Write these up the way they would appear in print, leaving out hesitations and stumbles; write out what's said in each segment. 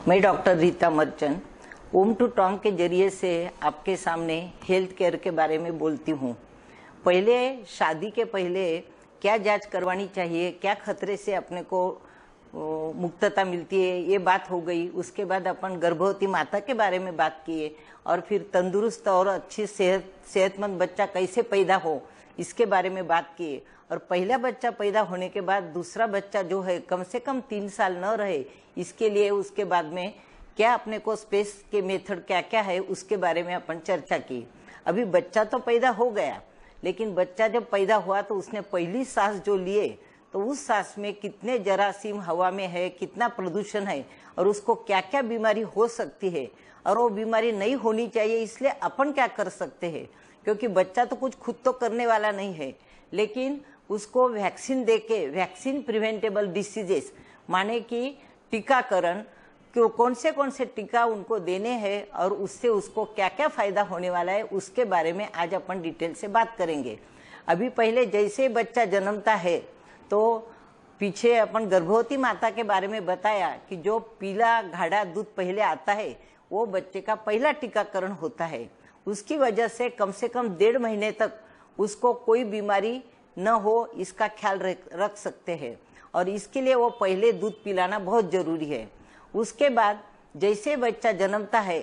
मैं doctor Rita Merchant ओम टू टॉम के जरिए से आपके सामने हेल्थ केयर के बारे में बोलती हूँ। पहले शादी के पहले क्या जांच करवानी चाहिए, क्या खतरे से अपने को मुक्तता मिलती है, ये बात हो गई। उसके बाद अपन गर्भवती माता के बारे में बात किए और फिर तंदुरुस्त और अच्छी सेहतमंद बच्चा कैसे पैदा हो इसके बारे में बात किए। और पहला बच्चा पैदा होने के बाद दूसरा बच्चा जो है कम से कम 3 साल न रहे, इसके लिए उसके बाद में क्या अपने को स्पेस के मेथड क्या क्या है उसके बारे में अपन चर्चा की। अभी बच्चा तो पैदा हो गया, लेकिन बच्चा जब पैदा हुआ तो उसने पहली सांस जो लिए तो उस सांस में कितने जरासीम हवा में है, कितना प्रदूषण है और उसको क्या क्या बीमारी हो सकती है और वो बीमारी नहीं होनी चाहिए। इसलिए अपन क्या कर सकते हैं, क्योंकि बच्चा तो कुछ खुद तो करने वाला नहीं है, लेकिन उसको वैक्सीन देके, वैक्सीन प्रिवेंटेबल डिसीजेस माने कि टीकाकरण, कौन से टीका उनको देने हैं और उससे उसको क्या क्या फायदा होने वाला है उसके बारे में आज अपन डिटेल से बात करेंगे। अभी पहले जैसे बच्चा जन्मता है तो पीछे अपन गर्भवती माता के बारे में बताया कि जो पीला गाढ़ा दूध पहले आता है वो बच्चे का पहला टीकाकरण होता है। उसकी वजह से कम 1.5 महीने तक उसको कोई बीमारी न हो इसका ख्याल रख सकते हैं और इसके लिए वो पहले दूध पिलाना बहुत जरूरी है। उसके बाद जैसे बच्चा जन्मता है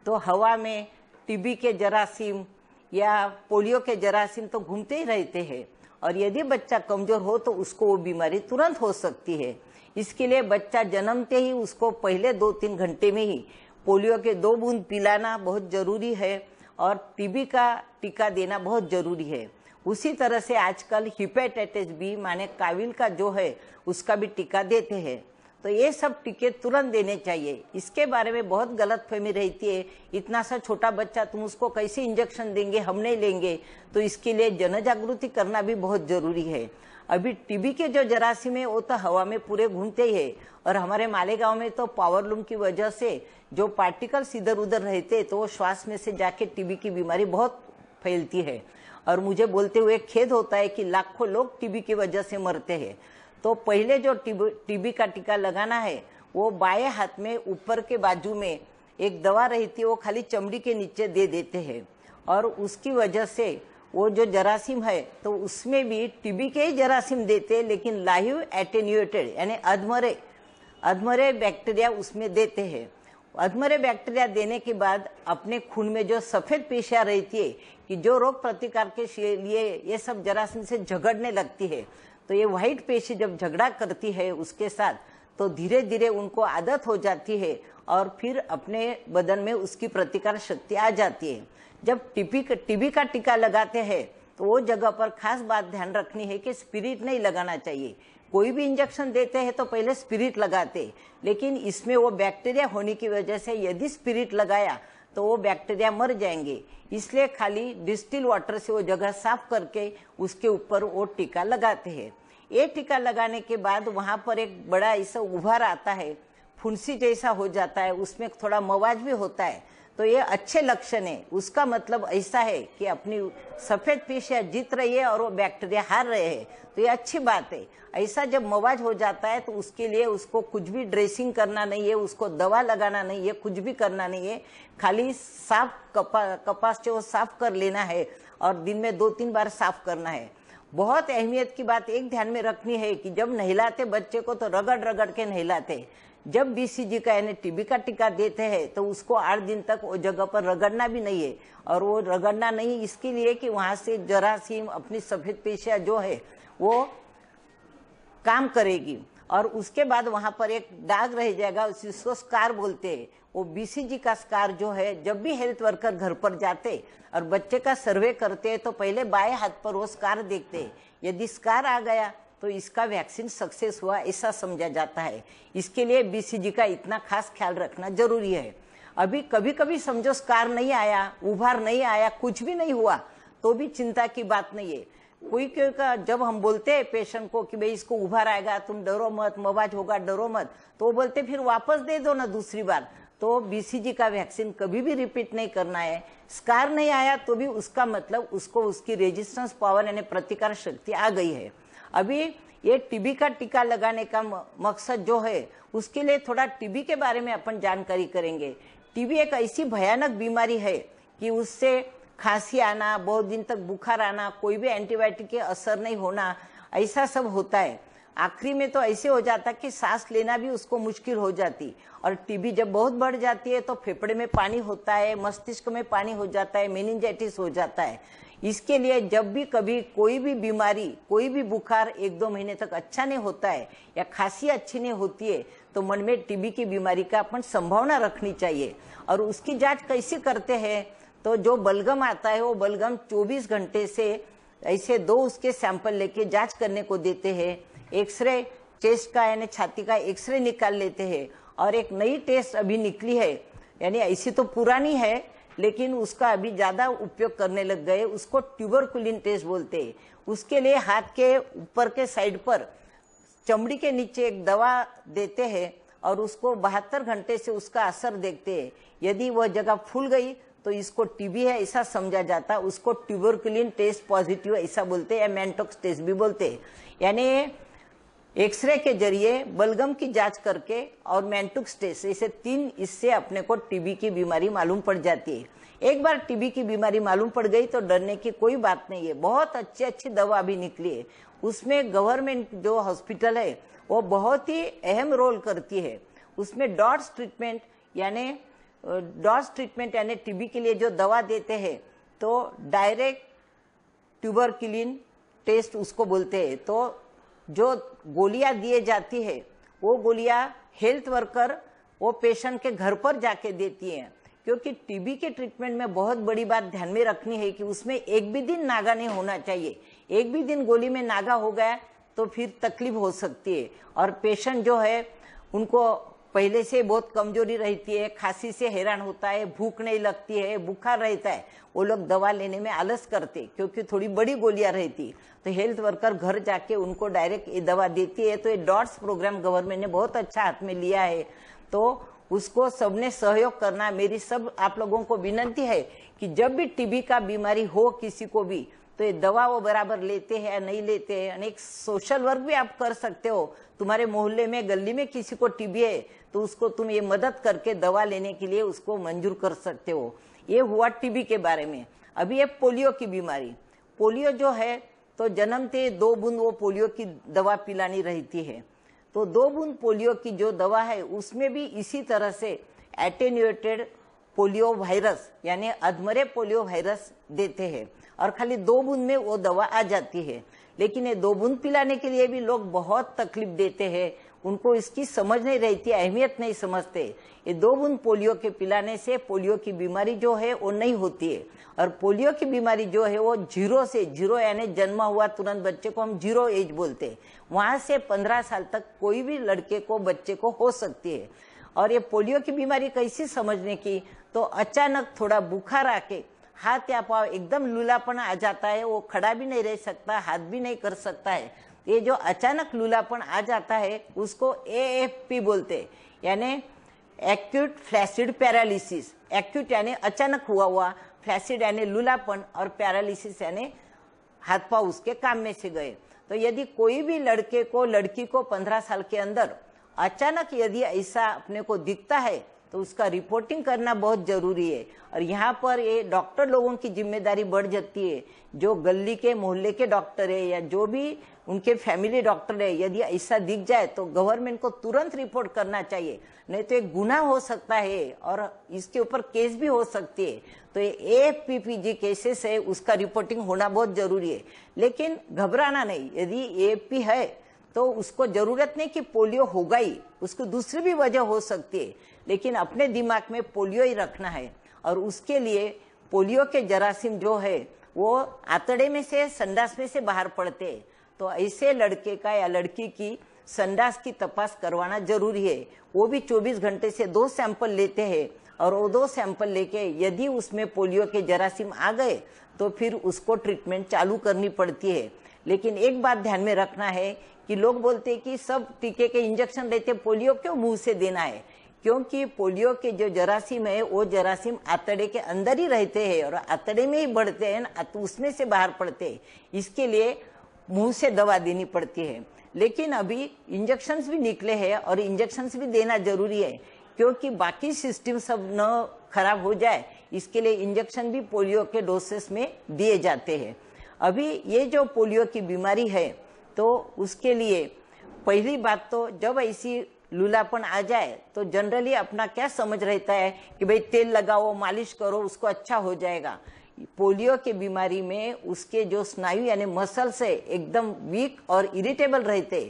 तो हवा में टीबी के जरासीम या पोलियो के जरासीम तो घूमते ही रहते हैं और यदि बच्चा कमजोर हो तो उसको वो बीमारी तुरंत हो सकती है। इसके लिए बच्चा जन्मते ही उसको पहले 2-3 घंटे में ही पोलियो के 2 बूंद पिलाना बहुत जरूरी है और टीबी का टीका देना बहुत जरूरी है। उसी तरह से आजकल हेपेटाइटिस बी माने काविल का जो है उसका भी टीका देते हैं। तो ये सब टीके तुरंत देने चाहिए। इसके बारे में बहुत गलतफहमी रहती है, इतना सा छोटा बच्चा तुम उसको कैसे इंजेक्शन देंगे, हम नहीं लेंगे। तो इसके लिए जन जागृति करना भी बहुत जरूरी है। अभी टीबी के जो जरासीम है वो तो हवा में पूरे घूमते ही है और हमारे मालेगांव में तो पावरलूम की वजह से जो पार्टिकल्स इधर उधर रहते तो वो श्वास में से जाके टीबी की बीमारी बहुत फैलती है और मुझे बोलते हुए खेद होता है कि लाखों लोग टीबी की वजह से मरते हैं। तो पहले जो टीबी का टीका लगाना है वो बाएं हाथ में ऊपर के बाजू में एक दवा रहती है, वो खाली चमड़ी के नीचे दे देते हैं और उसकी वजह से वो जो जरासीम है तो उसमें भी टीबी के ही जरासीम देते हैं, लेकिन लाइव एटेन्यूएटेड यानी अधमरे बैक्टीरिया उसमें देते हैं। अधमरे बैक्टीरिया देने के बाद अपने खून में जो सफेद पेशियां रहती है कि जो रोग प्रतिकार के लिए ये सब जरासीम से झगड़ने लगती है, तो ये व्हाइट पेशी जब झगड़ा करती है उसके साथ तो धीरे धीरे उनको आदत हो जाती है और फिर अपने बदन में उसकी प्रतिकार शक्ति आ जाती है। जब टीबी का टीका लगाते हैं तो वो जगह पर खास बात ध्यान रखनी है कि स्पिरिट नहीं लगाना चाहिए। कोई भी इंजेक्शन देते हैं तो पहले स्पिरिट लगाते, लेकिन इसमें वो बैक्टीरिया होने की वजह से यदि स्पिरिट लगाया तो वो बैक्टीरिया मर जाएंगे। इसलिए खाली डिस्टिल वाटर से वो जगह साफ करके उसके ऊपर वो टीका लगाते हैं। ये टीका लगाने के बाद वहां पर एक बड़ा ऐसा उभार आता है, फुंसी जैसा हो जाता है, उसमें थोड़ा मवाज भी होता है, तो ये अच्छे लक्षण है। उसका मतलब ऐसा है कि अपनी सफेद पेशियां जीत रही है और वो बैक्टीरिया हार रहे हैं, तो ये अच्छी बात है। ऐसा जब मवाज हो जाता है तो उसके लिए उसको कुछ भी ड्रेसिंग करना नहीं है, उसको दवा लगाना नहीं है, कुछ भी करना नहीं है, खाली साफ कपास से वो साफ कर लेना है और दिन में 2-3 बार साफ करना है। बहुत अहमियत की बात एक ध्यान में रखनी है कि जब नहलाते बच्चे को तो रगड़ रगड़ के नहलाते। जब बीसीजी का यानी टीबी का टीका देते हैं तो उसको 8 दिन तक वो जगह पर रगड़ना भी नहीं है। और वो रगड़ना नहीं इसके लिए कि वहां से जरासीम अपनी सफेद पेशियां जो है वो काम करेगी और उसके बाद वहां पर एक दाग रह जाएगा, उसको स्कार बोलते हैं। वो बीसीजी का स्कार जो है, जब भी हेल्थ वर्कर घर पर जाते और बच्चे का सर्वे करते हैं तो पहले बाएं हाथ पर वो स्कार देखते हैं। यदि स्कार आ गया तो इसका वैक्सीन सक्सेस हुआ ऐसा समझा जाता है। इसके लिए बीसीजी का इतना खास ख्याल रखना जरूरी है। अभी कभी कभी समझो स्कार नहीं आया, उभार नहीं आया, कुछ भी नहीं हुआ तो भी चिंता की बात नहीं है। कोई का जब हम बोलते हैं पेशेंट को कि भाई इसको उभार आएगा, तुम डरो मत, मवाज होगा, डरो मत, तो वो बोलते फिर वापस दे दो ना दूसरी बार। तो बीसीजी का वैक्सीन कभी भी रिपीट नहीं करना है। स्कार नहीं आया तो भी उसका मतलब उसको उसकी रेजिस्टेंस पावर यानी प्रतिकार शक्ति आ गई है। अभी ये टीबी का टीका लगाने का मकसद जो है, उसके लिए थोड़ा टीबी के बारे में अपन जानकारी करेंगे। टीबी एक ऐसी भयानक बीमारी है कि उससे खांसी आना, बहुत दिन तक बुखार आना, कोई भी एंटीबायोटिक के असर नहीं होना, ऐसा सब होता है। आखिरी में तो ऐसे हो जाता कि सांस लेना भी उसको मुश्किल हो जाती। और टीबी जब बहुत बढ़ जाती है तो फेफड़े में पानी होता है, मस्तिष्क में पानी हो जाता है, मेनिंजाइटिस हो जाता है। इसके लिए जब भी कभी कोई भी बीमारी, कोई भी बुखार 1-2 महीने तक अच्छा नहीं होता है या खांसी अच्छी नहीं होती है, तो मन में टीबी की बीमारी का अपन संभावना रखनी चाहिए। और उसकी जांच कैसे करते हैं, तो जो बलगम आता है वो बलगम 24 घंटे से ऐसे 2 उसके सैंपल लेके जांच करने को देते हैं। एक्सरे चेस्ट का यानी छाती का एक्सरे निकाल लेते हैं। और एक नई टेस्ट अभी निकली है, यानी ऐसी तो पुरानी है लेकिन उसका अभी ज्यादा उपयोग करने लग गए, उसको ट्यूबरकुलिन टेस्ट बोलते हैं। उसके लिए हाथ के ऊपर के साइड पर चमड़ी के नीचे एक दवा देते हैं और उसको 72 घंटे से उसका असर देखते हैं। यदि वह जगह फूल गई तो इसको टीबी है ऐसा समझा जाता, उसको ट्यूबरकुलिन टेस्ट पॉजिटिव ऐसा बोलते हैं, या मैंटॉक्स टेस्ट भी बोलते हैं। यानी एक्सरे के जरिए बलगम की जांच करके और मैंटॉक्स टेस्ट, ऐसे 3 इससे अपने को टीबी की बीमारी मालूम पड़ जाती है। एक बार टीबी की बीमारी मालूम पड़ गई तो डरने की कोई बात नहीं है। बहुत अच्छी दवा भी निकली है। उसमें गवर्नमेंट जो हॉस्पिटल है वो बहुत ही अहम रोल करती है। उसमें डॉट्स ट्रीटमेंट यानी टीबी के लिए जो दवा देते हैं तो डायरेक्ट ट्यूबरकुलिन टेस्ट उसको बोलते हैं। तो जो गोलियां दिए जाती है वो गोलियां हेल्थ वर्कर वो पेशेंट के घर पर जाके देती हैं, क्योंकि टीबी के ट्रीटमेंट में बहुत बड़ी बात ध्यान में रखनी है कि उसमें एक भी दिन नागा नहीं होना चाहिए। एक भी दिन गोली में नागा हो गया तो फिर तकलीफ हो सकती है। और पेशेंट जो है उनको पहले से बहुत कमजोरी रहती है, खांसी से हैरान होता है, भूख नहीं लगती है, बुखार रहता है, वो लोग दवा लेने में आलस करते क्योंकि थोड़ी बड़ी गोलियां रहती। तो हेल्थ वर्कर घर जाके उनको डायरेक्ट ये दवा देती है। तो ये डॉट्स प्रोग्राम गवर्नमेंट ने बहुत अच्छा हाथ में लिया है, तो उसको सबने सहयोग करना। मेरी सब आप लोगों को विनती है कि जब भी टीबी का बीमारी हो किसी को भी, तो ये दवा वो बराबर लेते हैं या नहीं लेते हैं। अनेक सोशल वर्क भी आप कर सकते हो। तुम्हारे मोहल्ले में, गली में किसी को टीबी है तो उसको तुम ये मदद करके दवा लेने के लिए उसको मंजूर कर सकते हो। ये हुआ टीबी के बारे में। अभी ये पोलियो की बीमारी, पोलियो जो है तो जन्मते 2 बूंद वो पोलियो की दवा पिलानी रहती है। तो 2 बूंद पोलियो की जो दवा है उसमें भी इसी तरह से एटेन्यूएटेड पोलियो वायरस यानी अधमरे पोलियो वायरस देते हैं और खाली 2 बूंद में वो दवा आ जाती है। लेकिन ये 2 बूंद पिलाने के लिए भी लोग बहुत तकलीफ देते हैं, उनको इसकी समझ नहीं रहती, अहमियत नहीं समझते। ये 2 बूंद पोलियो के पिलाने से पोलियो की बीमारी जो है वो नहीं होती है। और पोलियो की बीमारी जो है वो 0 से 0 यानी जन्म हुआ तुरंत बच्चे को हम 0 एज बोलते हैं, वहां से 15 साल तक कोई भी लड़के को, बच्चे को हो सकती है। और ये पोलियो की बीमारी कैसी समझने की, तो अचानक थोड़ा बुखार आके हाथ या पाँव एकदम लूलापन आ जाता है, वो खड़ा भी नहीं रह सकता, हाथ भी नहीं कर सकता है। ये जो अचानक लूलापन आ जाता है उसको AFP बोलते, यानी एक्यूट फ्लैसिड पैरालिसिस। एक्यूट यानी अचानक हुआ, फ्लैसिड यानी लूलापन, और पैरालिसिस यानी हाथ पाँव उसके काम में से गए। तो यदि कोई भी लड़के को, लड़की को 15 साल के अंदर अचानक यदि ऐसा अपने को दिखता है तो उसका रिपोर्टिंग करना बहुत जरूरी है। और यहाँ पर ये डॉक्टर लोगों की जिम्मेदारी बढ़ जाती है। जो गली के, मोहल्ले के डॉक्टर है या जो भी उनके फैमिली डॉक्टर है, यदि ऐसा दिख जाए तो गवर्नमेंट को तुरंत रिपोर्ट करना चाहिए, नहीं तो एक गुनाह हो सकता है और इसके ऊपर केस भी हो सकती है। तो ये AFPPG केसेस है, उसका रिपोर्टिंग होना बहुत जरूरी है। लेकिन घबराना नहीं, यदि AFP है तो उसको जरूरत नहीं कि पोलियो होगा ही, उसको दूसरी भी वजह हो सकती है, लेकिन अपने दिमाग में पोलियो ही रखना है। और उसके लिए पोलियो के जरासीम जो है वो आंतड़े में से, संडास में से बाहर पड़ते हैं। तो ऐसे लड़के का या लड़की की संडास की तपास करवाना जरूरी है। वो भी 24 घंटे से 2 सैंपल लेते हैं और वो 2 सैंपल लेके यदि उसमें पोलियो के जरासीम आ गए तो फिर उसको ट्रीटमेंट चालू करनी पड़ती है। लेकिन एक बात ध्यान में रखना है कि लोग बोलते हैं कि सब टीके के इंजेक्शन लेते, पोलियो क्यों मुंह से देना है? क्योंकि पोलियो के जो जरासीम है वो जरासीम आंतड़े के अंदर ही रहते हैं और आंतड़े में ही बढ़ते हैं, तो उसमें से बाहर पड़ते हैं। इसके लिए मुंह से दवा देनी पड़ती है। लेकिन अभी इंजेक्शंस भी निकले हैं और इंजेक्शंस भी देना जरूरी है, क्योंकि बाकी सिस्टम सब न खराब हो जाए, इसके लिए इंजेक्शन भी पोलियो के डोसेस में दिए जाते हैं। अभी ये जो पोलियो की बीमारी है, तो उसके लिए पहली बात तो जब ऐसी लूलापन आ जाए तो जनरली अपना क्या समझ रहता है कि भाई तेल लगाओ, मालिश करो, उसको अच्छा हो जाएगा। पोलियो की बीमारी में उसके जो स्नायु यानी मसल्स है एकदम वीक और इरिटेबल रहते,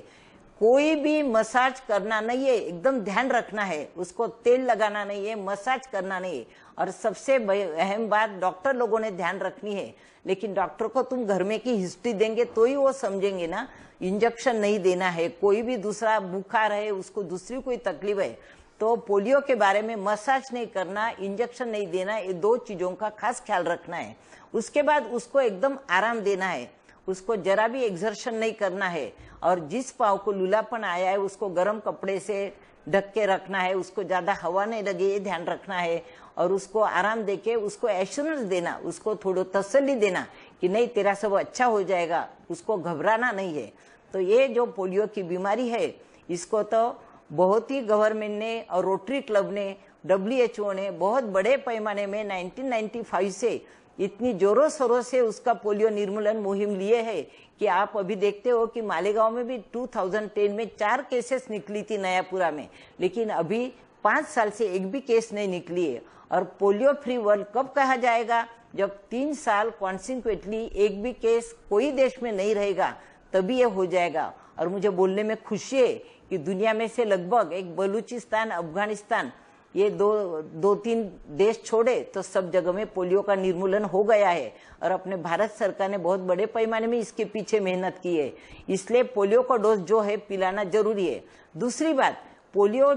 कोई भी मसाज करना नहीं है, एकदम ध्यान रखना है, उसको तेल लगाना नहीं है, मसाज करना नहीं है। और सबसे अहम बात डॉक्टर लोगों ने ध्यान रखनी है, लेकिन डॉक्टर को तुम घर में की हिस्ट्री देंगे तो ही वो समझेंगे ना। इंजेक्शन नहीं देना है, कोई भी दूसरा बुखार है, उसको दूसरी कोई तकलीफ है तो पोलियो के बारे में मसाज नहीं करना, इंजेक्शन नहीं देना, ये दो चीजों का खास ख्याल रखना है। उसके बाद उसको एकदम आराम देना है, उसको जरा भी एक्सर्शन नहीं करना है, और जिस पाँव को लूलापन आया है उसको गर्म कपड़े से ढक के रखना है, उसको ज्यादा हवा नहीं लगे ये ध्यान रखना है, और उसको आराम देके उसको एश्योरेंस देना, उसको थोड़ा तसल्ली देना कि नहीं तेरा सब अच्छा हो जाएगा, उसको घबराना नहीं है। तो ये जो पोलियो की बीमारी है, इसको तो बहुत ही गवर्नमेंट ने और रोटरी क्लब ने, WHO ने बहुत बड़े पैमाने में 1995 से इतनी जोरों शोरों से उसका पोलियो निर्मूलन मुहिम लिए है कि आप अभी देखते हो कि मालेगांव में भी 2010 में 4 केसेस निकली थी नयापुरा में, लेकिन अभी 5 साल से एक भी केस नहीं निकली है। और पोलियो फ्री वर्ल्ड कब कहा जाएगा? जब 3 साल कॉन्सिक्वेंटली एक भी केस कोई देश में नहीं रहेगा, तभी ये हो जाएगा। और मुझे बोलने में खुशी है कि दुनिया में से लगभग एक बलूचिस्तान, अफगानिस्तान, ये दो तीन देश छोड़े तो सब जगह में पोलियो का निर्मूलन हो गया है। और अपने भारत सरकार ने बहुत बड़े पैमाने में इसके पीछे मेहनत की है, इसलिए पोलियो का डोज जो है पिलाना जरूरी है। दूसरी बात, पोलियो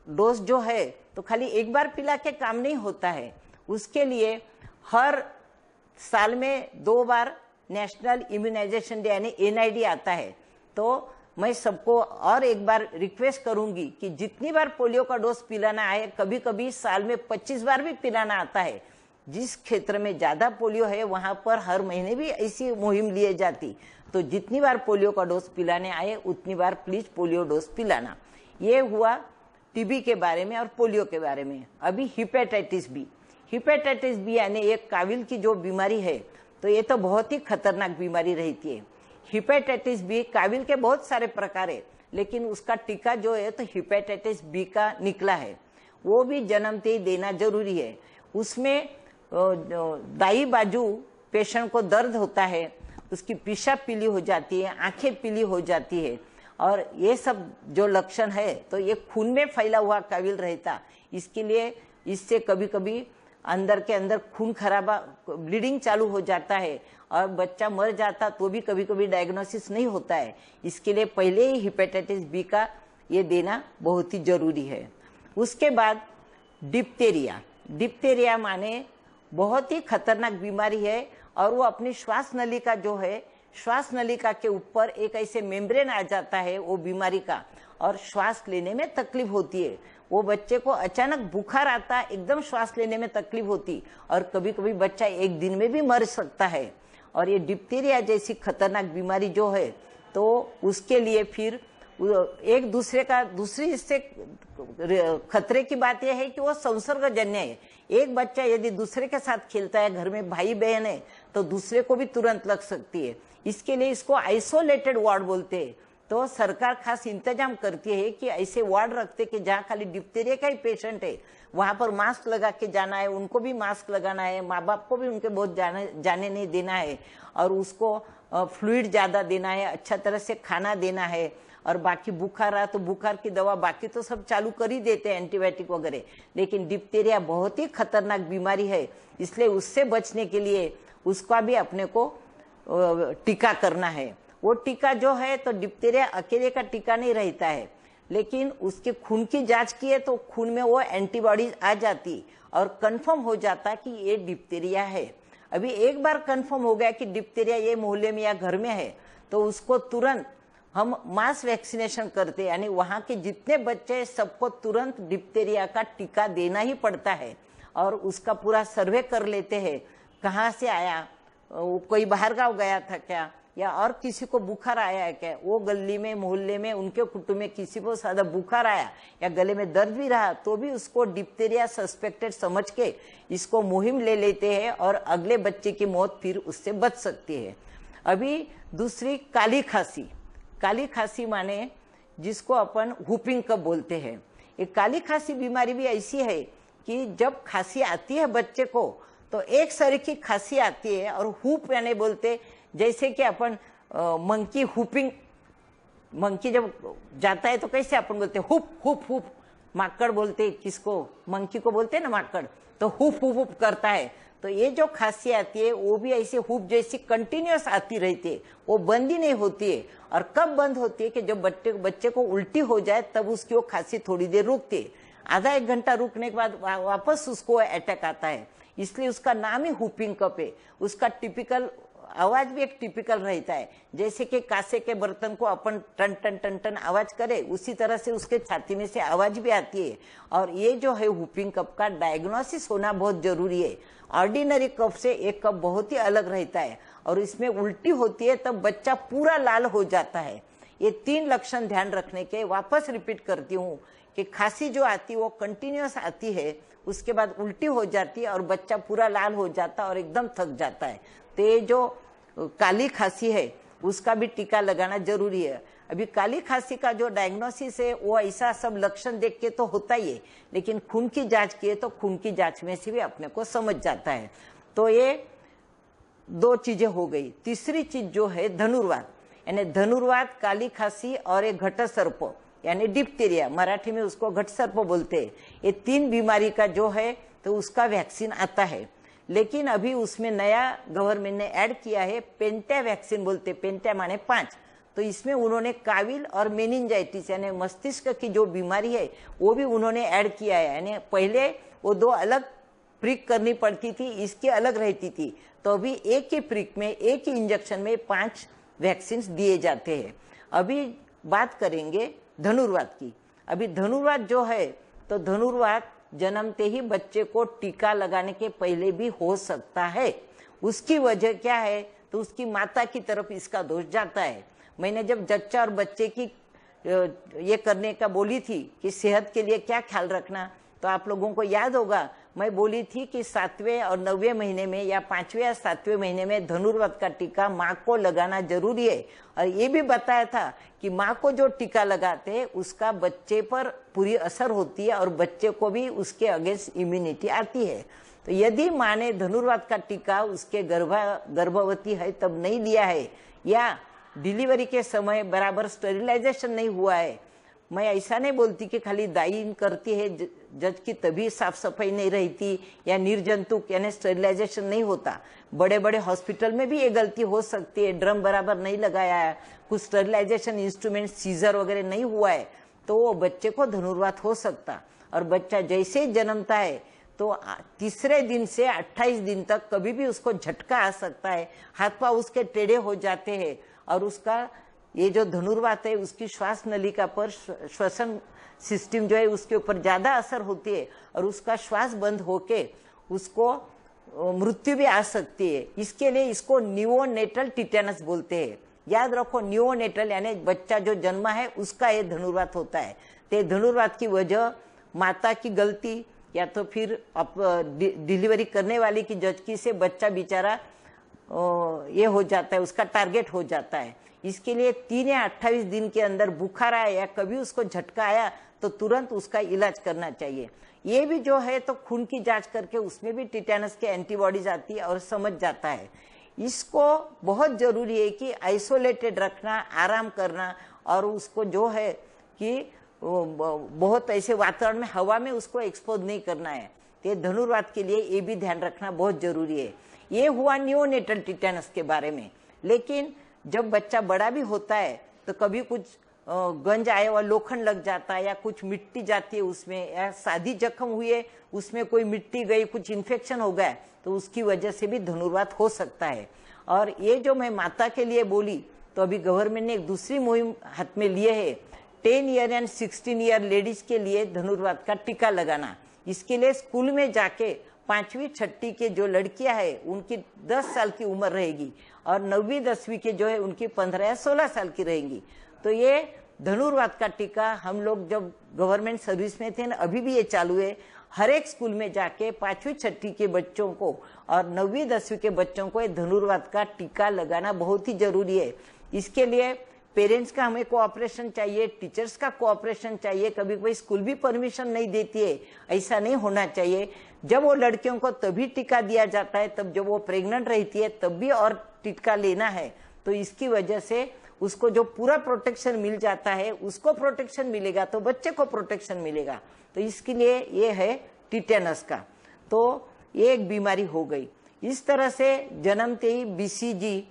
डोज जो है तो खाली एक बार पिला के काम नहीं होता है, उसके लिए हर साल में 2 बार नेशनल इम्यूनाइजेशन डे यानी NID आता है। तो मैं सबको और एक बार रिक्वेस्ट करूंगी कि जितनी बार पोलियो का डोज पिलाना है, कभी कभी साल में 25 बार भी पिलाना आता है। जिस क्षेत्र में ज्यादा पोलियो है वहां पर हर महीने भी ऐसी मुहिम लिए जाती, तो जितनी बार पोलियो का डोज पिलाने आए उतनी बार प्लीज पोलियो डोज पिलाना। ये हुआ टीबी के बारे में और पोलियो के बारे में। अभी हेपेटाइटिस बी यानी एक काविल की जो बीमारी है, तो ये तो बहुत ही खतरनाक बीमारी रहती है। हेपेटाइटिस बी, काविल के बहुत सारे प्रकार है, लेकिन उसका टीका जो है तो हेपेटाइटिस बी का निकला है, वो भी जन्मते ही देना जरूरी है। उसमें दाई बाजू पेशेंट को दर्द होता है, उसकी पेशाब पीली हो जाती है, आंखें पीली हो जाती है, और ये सब जो लक्षण है तो ये खून में फैला हुआ काविल रहता। इसके लिए इससे कभी कभी अंदर के अंदर खून खराबा, ब्लीडिंग चालू हो जाता है और बच्चा मर जाता, तो भी कभी कभी डायग्नोसिस नहीं होता है। इसके लिए पहले ही हेपेटाइटिस बी का ये देना बहुत ही जरूरी है। उसके बाद डिप्थेरिया माने बहुत ही खतरनाक बीमारी है, और वो अपनी श्वास नलिका जो है, श्वास नलिका के ऊपर एक ऐसे मेम्ब्रेन आ जाता है वो बीमारी का, और श्वास लेने में तकलीफ होती है। वो बच्चे को अचानक बुखार आता, एकदम श्वास लेने में तकलीफ होती, और कभी कभी बच्चा एक दिन में भी मर सकता है। और ये डिप्थीरिया जैसी खतरनाक बीमारी जो है, तो उसके लिए फिर एक दूसरे का, दूसरी इससे खतरे की बात यह है कि वो संसर्गजन्य है। एक बच्चा यदि दूसरे के साथ खेलता है, घर में भाई बहन है, तो दूसरे को भी तुरंत लग सकती है। इसके लिए इसको आइसोलेटेड वार्ड बोलते हैं। तो सरकार खास इंतजाम करती है कि ऐसे वार्ड रखते कि जहाँ खाली डिप्थीरिया का ही पेशेंट है, वहां पर मास्क लगा के जाना है, उनको भी मास्क लगाना है, माँ बाप को भी उनके बहुत जाने नहीं देना है, और उसको फ्लूइड ज्यादा देना है, अच्छा तरह से खाना देना है, और बाकी बुखार रहा तो बुखार की दवा बाकी तो सब चालू कर ही देते हैं, एंटीबायोटिक वगैरह। लेकिन डिप्थीरिया बहुत ही खतरनाक बीमारी है, इसलिए उससे बचने के लिए उसका भी अपने को टीका करना है। वो टीका जो है तो डिप्थीरिया अकेले का टीका नहीं रहता है, लेकिन उसके खून की जांच की है तो खून में वो एंटीबॉडीज आ जाती और कंफर्म हो जाता कि ये डिप्थीरिया है। अभी एक बार कंफर्म हो गया कि डिप्थीरिया ये मोहल्ले में या घर में है, तो उसको तुरंत हम मास वैक्सीनेशन करते, यानी वहां के जितने बच्चे सबको तुरंत डिप्थीरिया का टीका देना ही पड़ता है। और उसका पूरा सर्वे कर लेते हैं, कहाँ से आया, कोई बाहर गांव गया था क्या, या और किसी को बुखार आया है क्या, वो गली में मोहल्ले में उनके कुटुंब में किसी को ज्यादा बुखार आया या गले में दर्द भी रहा तो भी उसको डिप्थीरिया सस्पेक्टेड समझ के इसको मुहिम ले लेते हैं और अगले बच्चे की मौत फिर उससे बच सकती है। अभी दूसरी काली खांसी। काली खांसी माने जिसको अपन हुपिंग कफ बोलते हैं। ये काली खांसी बीमारी भी ऐसी है कि जब खांसी आती है बच्चे को तो एक सर की खांसी आती है और हुप यानी बोलते जैसे कि अपन मंकी हुपिंग, मंकी जब जाता है तो कैसे अपन बोलते हुप हुप हुप, माकड़ बोलते किसको, मंकी को बोलते हैं ना माकड़, तो हुप हुप हुप करता है। तो ये जो खांसी आती है वो भी ऐसे हुप जैसी कंटिन्यूअस आती रहती है, वो बंद ही नहीं होती है। और कब बंद होती है कि जब बच्चे को उल्टी हो जाए तब उसकी वो खांसी थोड़ी देर रुकती है, आधा एक घंटा रुकने के बाद वापस उसको अटैक आता है, इसलिए उसका नाम ही हुपिंग कफ है। उसका टिपिकल आवाज भी एक टिपिकल रहता है, जैसे कि कांसे के बर्तन को अपन टन टन टन टन आवाज करे उसी तरह से उसके छाती में से आवाज भी आती है। और ये जो है हुपिंग कफ का डायग्नोसिस होना बहुत जरूरी है। ऑर्डिनरी कफ से एक कफ बहुत ही अलग रहता है और इसमें उल्टी होती है तब बच्चा पूरा लाल हो जाता है। ये 3 लक्षण ध्यान रखने के, वापस रिपीट करती हूँ कि खांसी जो आती है वो कंटिन्यूअस आती है, उसके बाद उल्टी हो जाती है और बच्चा पूरा लाल हो जाता है और एकदम थक जाता है। तो ये जो काली खांसी है उसका भी टीका लगाना जरूरी है। अभी काली खांसी का जो डायग्नोसिस है वो ऐसा सब लक्षण देख के तो होता ही है, लेकिन खून की जांच किए तो खून की जांच में से भी अपने को समझ जाता है। तो ये 2 चीजें हो गई। तीसरी चीज जो है धनुर्वात, यानी धनुर्वात, काली खांसी और एक घट सर्प यानी डिप्थीरिया, मराठी में उसको घट सर्प बोलते हैं। ये 3 बीमारी का जो है तो उसका वैक्सीन आता है, लेकिन अभी उसमें नया गवर्नमेंट ने ऐड किया है पेंटा वैक्सीन बोलते, पेंटा माने 5। तो इसमें उन्होंने काविल और मेनिंजाइटिस यानी मस्तिष्क की जो बीमारी है वो भी उन्होंने ऐड किया है। यानी पहले वो 2 अलग प्रिक करनी पड़ती थी, इसकी अलग रहती थी, तो अभी एक ही प्रिक में, एक ही इंजेक्शन में 5 वैक्सीन दिए जाते हैं। अभी बात करेंगे धनुर्वात की। अभी धनुर्वात जो है तो धनुर्वात जन्मते ही बच्चे को टीका लगाने के पहले भी हो सकता है। उसकी वजह क्या है तो उसकी माता की तरफ इसका दोष जाता है। मैंने जब जच्चा और बच्चे की ये करने का बोली थी कि सेहत के लिए क्या ख्याल रखना, तो आप लोगों को याद होगा मैं बोली थी कि 7वें और 9वें महीने में या 5वें या 7वें महीने में धनुर्वात का टीका माँ को लगाना जरूरी है। और ये भी बताया था कि माँ को जो टीका लगाते हैं उसका बच्चे पर पूरी असर होती है और बच्चे को भी उसके अगेंस्ट इम्यूनिटी आती है। तो यदि माँ ने धनुर्वात का टीका उसके गर्भवती है तब नहीं लिया है या डिलीवरी के समय बराबर स्टेरिलाइजेशन नहीं हुआ है, मैं ऐसा नहीं बोलती कि खाली दाई करती है जज की तभी साफ सफाई नहीं रहती या निर्जंतुक यानी स्टेरिलाइजेशन नहीं होता। बड़े बड़े हॉस्पिटल में भी ये गलती हो सकती है, ड्रम बराबर नहीं लगाया है, कुछ स्टेरिलाइजेशन इंस्ट्रूमेंट सीजर वगैरह नहीं हुआ है, तो वो बच्चे को धनुर्वात हो सकता। और बच्चा जैसे ही जन्मता है तो 3रे दिन से 28 दिन तक कभी भी उसको झटका आ सकता है, हाथ पांव उसके टेढ़े हो जाते हैं और उसका ये जो धनुर्वात है उसकी श्वास नलिका पर, श्वसन सिस्टम जो है उसके ऊपर ज्यादा असर होती है और उसका श्वास बंद होके उसको मृत्यु भी आ सकती है। इसके लिए इसको नियोनेटल टिटेनस बोलते हैं। याद रखो, नियोनेटल यानी बच्चा जो जन्मा है उसका ये धनुर्वात होता है। तो धनुर्वात की वजह माता की गलती या तो फिर डिलीवरी करने वाली की जचकी से बच्चा बेचारा ये हो जाता है, उसका टारगेट हो जाता है। इसके लिए 3 या 28 दिन के अंदर बुखार आया या कभी उसको झटका आया तो तुरंत उसका इलाज करना चाहिए। ये भी जो है तो खून की जांच करके उसमें भी टिटेनस के एंटीबॉडीज आती है और समझ जाता है। इसको बहुत जरूरी है कि आइसोलेटेड रखना, आराम करना और उसको जो है कि बहुत ऐसे वातावरण में, हवा में उसको एक्सपोज नहीं करना है। तो धनुर्वात के लिए ये भी ध्यान रखना बहुत जरूरी है। ये हुआ नियोनेटल टिटेनस के बारे में। लेकिन जब बच्चा बड़ा भी होता है तो कभी कुछ गंज आया हुआ लोखंड लग जाता है या कुछ मिट्टी जाती है उसमें, या सादी जख्म हुई है उसमें कोई मिट्टी गई, कुछ इन्फेक्शन हो गया, तो उसकी वजह से भी धनुर्वात हो सकता है। और ये जो मैं माता के लिए बोली तो अभी गवर्नमेंट ने एक दूसरी मुहिम हाथ में लिए है, 10 ईयर एंड 16 ईयर लेडीज के लिए धनुर्वात का टीका लगाना। इसके लिए स्कूल में जाके 5वीं 6ठी के जो लड़कियां हैं उनकी 10 साल की उम्र रहेगी और 9वीं 10वीं के जो है उनकी 15 या 16 साल की रहेंगी। तो ये धनुर्वात का टीका हम लोग जब गवर्नमेंट सर्विस में थे ना, अभी भी ये चालू है। हर एक स्कूल में जाके 5वीं 6ठी के बच्चों को और 9वीं 10वीं के बच्चों को ये धनुर्वात का टीका लगाना बहुत ही जरूरी है। इसके लिए पेरेंट्स का हमें कोऑपरेशन चाहिए, टीचर्स का कोऑपरेशन चाहिए। कभी कोई स्कूल भी परमिशन नहीं देती है, ऐसा नहीं होना चाहिए। जब वो लड़कियों को तभी टीका दिया जाता है, तब जब वो प्रेग्नेंट रहती है तब भी और टीका लेना है। तो इसकी वजह से उसको जो पूरा प्रोटेक्शन मिल जाता है, उसको प्रोटेक्शन मिलेगा तो बच्चे को प्रोटेक्शन मिलेगा। तो इसके लिए ये है टिटेनस का। तो ये एक बीमारी हो गई। इस तरह से जन्मते ही BCG,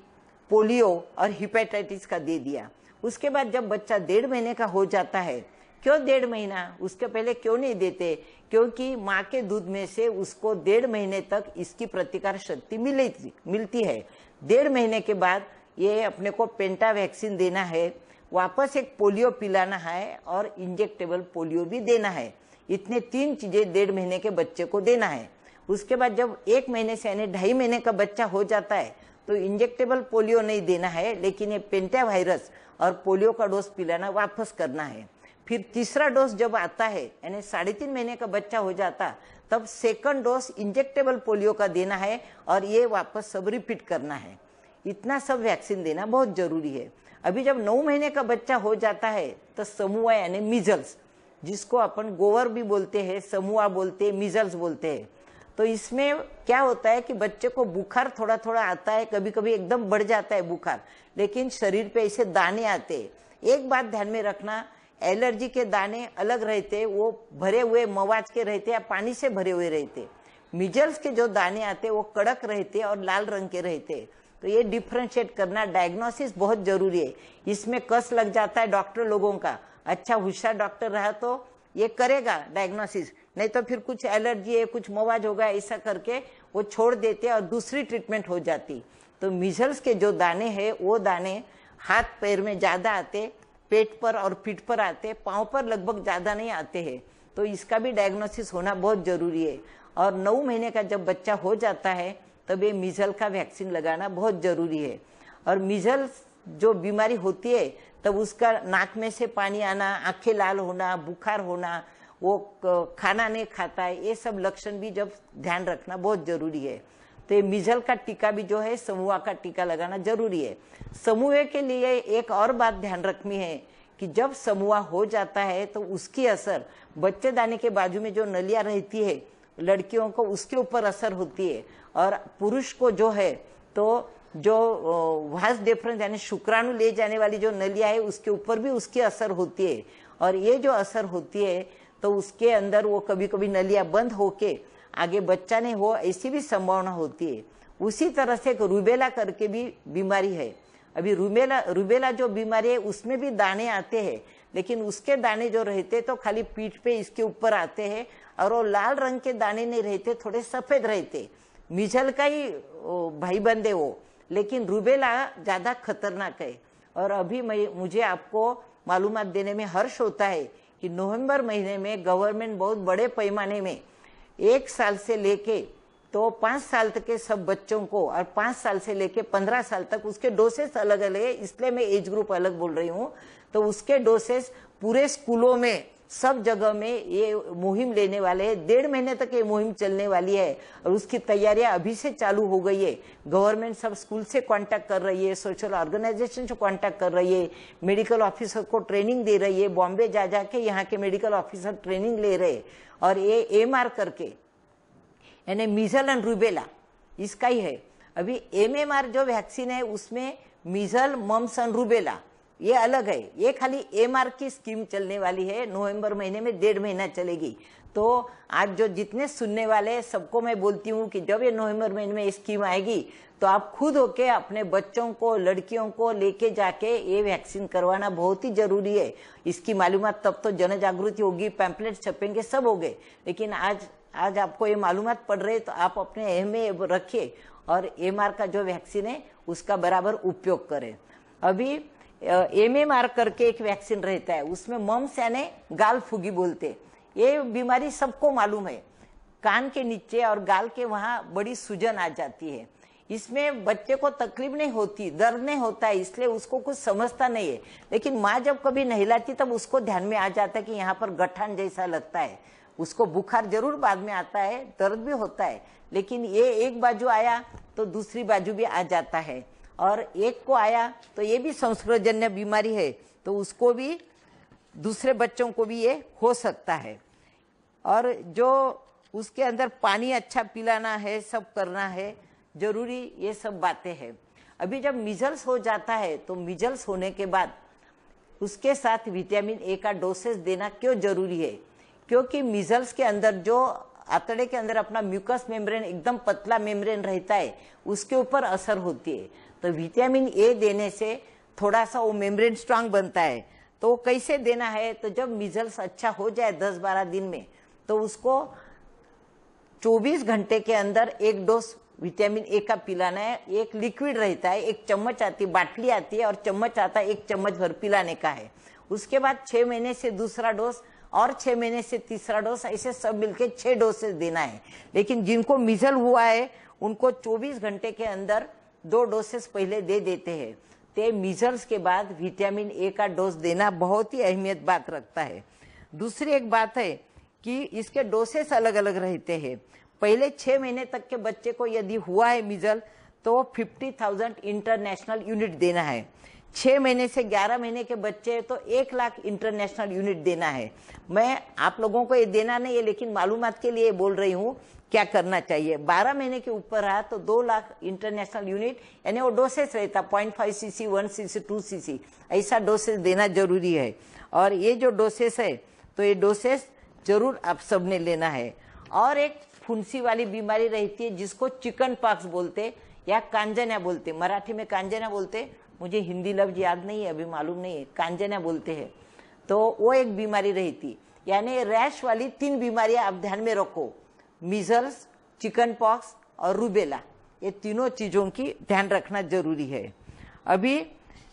पोलियो और हिपेटाइटिस का दे दिया। उसके बाद जब बच्चा 1.5 महीने का हो जाता है, क्यों 1.5 महीना, उसके पहले क्यों नहीं देते? क्योंकि माँ के दूध में से उसको 1.5 महीने तक इसकी प्रतिकार शक्ति मिलती है। 1.5 महीने के बाद ये अपने को पेंटा वैक्सीन देना है, वापस एक पोलियो पिलाना है और इंजेक्टेबल पोलियो भी देना है। इतने 3 चीजें 1.5 महीने के बच्चे को देना है। उसके बाद जब 1 महीने से यानी 2.5 महीने का बच्चा हो जाता है तो इंजेक्टेबल पोलियो नहीं देना है, लेकिन ये पेंटा वायरस और पोलियो का डोज पिलाना वापस करना है। फिर तीसरा डोज जब आता है यानी 3.5 महीने का बच्चा हो जाता, तब सेकंड डोज इंजेक्टेबल पोलियो का देना है और ये वापस सब रिपीट करना है। इतना सब वैक्सीन देना बहुत जरूरी है। अभी जब 9 महीने का बच्चा हो जाता है तो समूहा यानी मीजल्स, जिसको अपन गोवर भी बोलते हैं, समूहा बोलते हैं, मीजल्स बोलते हैं। तो इसमें क्या होता है कि बच्चे को बुखार थोड़ा थोड़ा आता है, कभी कभी एकदम बढ़ जाता है बुखार, लेकिन शरीर पे ऐसे दाने आते हैं। एक बात ध्यान में रखना, एलर्जी के दाने अलग रहते, वो भरे हुए मवाज के रहते या पानी से भरे हुए रहते। मीजल्स के जो दाने आते वो कड़क रहते और लाल रंग के रहते। तो ये डिफ्रेंशिएट करना, डायग्नोसिस बहुत जरूरी है। इसमें कस लग जाता है डॉक्टर लोगों का, अच्छा होशियार डॉक्टर रहा तो ये करेगा डायग्नोसिस, नहीं तो फिर कुछ एलर्जी है, कुछ मवाज होगा, ऐसा करके वो छोड़ देते और दूसरी ट्रीटमेंट हो जाती। तो मीजल्स के जो दाने हैं वो दाने हाथ पैर में ज्यादा आते, पेट पर और पीठ पर आते, पाँव पर लगभग ज्यादा नहीं आते हैं। तो इसका भी डायग्नोसिस होना बहुत जरूरी है। और 9 महीने का जब बच्चा हो जाता है तब ये मीजल का वैक्सीन लगाना बहुत जरूरी है। और मीजल्स जो बीमारी होती है तब उसका नाक में से पानी आना, आंखें लाल होना, बुखार होना, वो खाना नहीं खाता है, ये सब लक्षण भी जब ध्यान रखना बहुत जरूरी है। तो ये मीजल का टीका भी जो है समूहा का टीका लगाना जरूरी है। समूह के लिए एक और बात ध्यान रखनी है कि जब समूहा हो जाता है तो उसकी असर बच्चेदानी के बाजू में जो नलियां रहती है लड़कियों को, उसके ऊपर असर होती है। और पुरुष को जो है तो जो वास डिफरेंस यानी शुक्राणु ले जाने वाली जो नलियां है उसके ऊपर भी उसकी असर होती है। और ये जो असर होती है तो उसके अंदर वो कभी कभी नलियां बंद होके आगे बच्चा नहीं हो, ऐसी भी संभावना होती है। उसी तरह से एक रूबेला करके भी बीमारी है। अभी रूबेला जो बीमारी है उसमें भी दाने आते हैं, लेकिन उसके दाने जो रहते तो खाली पीठ पे इसके ऊपर आते हैं और वो लाल रंग के दाने नहीं रहते, थोड़े सफेद रहते। मीजल का ही भाई बंद है वो, लेकिन रूबेला ज्यादा खतरनाक है। और अभी मुझे आपको मालूमात देने में हर्ष होता है कि नवंबर महीने में गवर्नमेंट बहुत बड़े पैमाने में 1 साल से लेके तो 5 साल तक के सब बच्चों को और 5 साल से लेके 15 साल तक उसके डोसेस अलग अलग है, इसलिए मैं एज ग्रुप अलग बोल रही हूँ। तो उसके डोसेस पूरे स्कूलों में सब जगह में ये मुहिम लेने वाले हैं। 1.5 महीने तक ये मुहिम चलने वाली है और उसकी तैयारियां अभी से चालू हो गई है। गवर्नमेंट सब स्कूल से कांटेक्ट कर रही है, सोशल ऑर्गेनाइजेशन से कांटेक्ट कर रही है, मेडिकल ऑफिसर को ट्रेनिंग दे रही है। बॉम्बे जा जाके यहाँ के मेडिकल ऑफिसर ट्रेनिंग ले रहे और ये एमआर करके यानी मीजल एंड रूबेला इसका ही है। अभी एमएमआर जो वैक्सीन है उसमें मीजल, मम्स एंड रूबेला ये अलग है। ये खाली एमआर की स्कीम चलने वाली है, नवंबर महीने में 1.5 महीना चलेगी। तो आज जो जितने सुनने वाले हैं सबको मैं बोलती हूँ कि जब ये नवंबर महीने में स्कीम आएगी तो आप खुद होके अपने बच्चों को, लड़कियों को लेके जाके ये वैक्सीन करवाना बहुत ही जरूरी है। इसकी मालूमात तब तो जन जागृति होगी, पैम्पलेट छपेंगे, सब हो गए, लेकिन आज आपको ये मालूमात पड़ रही है तो आप अपने एम में रखिए और एमआर का जो वैक्सीन है उसका बराबर उपयोग करें। अभी एमएमआर करके एक वैक्सीन रहता है, उसमें मम्स यानी गाल फुगी बोलते, ये बीमारी सबको मालूम है। कान के नीचे और गाल के वहां बड़ी सूजन आ जाती है। इसमें बच्चे को तकलीफ नहीं होती, दर्द नहीं होता है, इसलिए उसको कुछ समझता नहीं है। लेकिन माँ जब कभी नहलाती तब उसको ध्यान में आ जाता है कि यहाँ पर गठान जैसा लगता है। उसको बुखार जरूर बाद में आता है, दर्द भी होता है, लेकिन ये एक बाजू आया तो दूसरी बाजू भी आ जाता है। और एक को आया तो ये भी संसर्गजन्य बीमारी है, तो उसको भी, दूसरे बच्चों को भी ये हो सकता है। और जो उसके अंदर पानी अच्छा पिलाना है, सब करना है जरूरी, ये सब बातें हैं। अभी जब मीजल्स हो जाता है तो मीजल्स होने के बाद उसके साथ विटामिन ए का डोसेज देना क्यों जरूरी है? क्योंकि मीजल्स के अंदर जो आंतड़े के अंदर अपना म्यूकस मेम्ब्रेन, एकदम पतला मेम्ब्रेन रहता है, उसके ऊपर असर होती है। तो विटामिन ए देने से थोड़ा सा वो मेम्ब्रेन स्ट्रांग बनता है। तो कैसे देना है? तो जब मीजल्स अच्छा हो जाए 10-12 दिन में, तो उसको 24 घंटे के अंदर एक डोज विटामिन ए का पिलाना है। एक लिक्विड रहता है, एक चम्मच आती है, बाटली आती है और चम्मच आता है, एक चम्मच भर पिलाने का है। उसके बाद 6 महीने से दूसरा डोज और 6 महीने से तीसरा डोज, ऐसे सब मिलके 6 डोसेज देना है। लेकिन जिनको मीजल हुआ है उनको 24 घंटे के अंदर 2 डोसेस पहले दे देते हैं। तो मीजल्स के बाद विटामिन ए का डोज देना बहुत ही अहमियत बात रखता है। दूसरी एक बात है कि इसके डोसेस अलग अलग रहते हैं। पहले 6 महीने तक के बच्चे को यदि हुआ है मीजल तो 50,000 इंटरनेशनल यूनिट देना है। 6 महीने से 11 महीने के बच्चे तो 1 लाख इंटरनेशनल यूनिट देना है। मैं आप लोगों को ये देना नहीं है, लेकिन मालूमात के लिए बोल रही हूँ क्या करना चाहिए। 12 महीने के ऊपर रहा तो 2 लाख इंटरनेशनल यूनिट, यानी वो डोसेस रहता 0.5 cc, 1 cc, 2 cc, ऐसा डोसेस देना जरूरी है। और ये जो डोसेस है तो ये डोसेस जरूर आप सबने लेना है। और एक फुंसी वाली बीमारी रहती है जिसको चिकन पॉक्स बोलते या कांजना बोलते, मराठी में कांजना बोलते, मुझे हिंदी लफ्ज याद नहीं है, अभी मालूम नहीं है, कांजना बोलते हैं। तो वो एक बीमारी रहती, यानी रैश वाली 3 बीमारियां आप ध्यान में रखो, मीजल्स, चिकन पॉक्स और रूबेला, ये तीनों चीजों की ध्यान रखना जरूरी है। अभी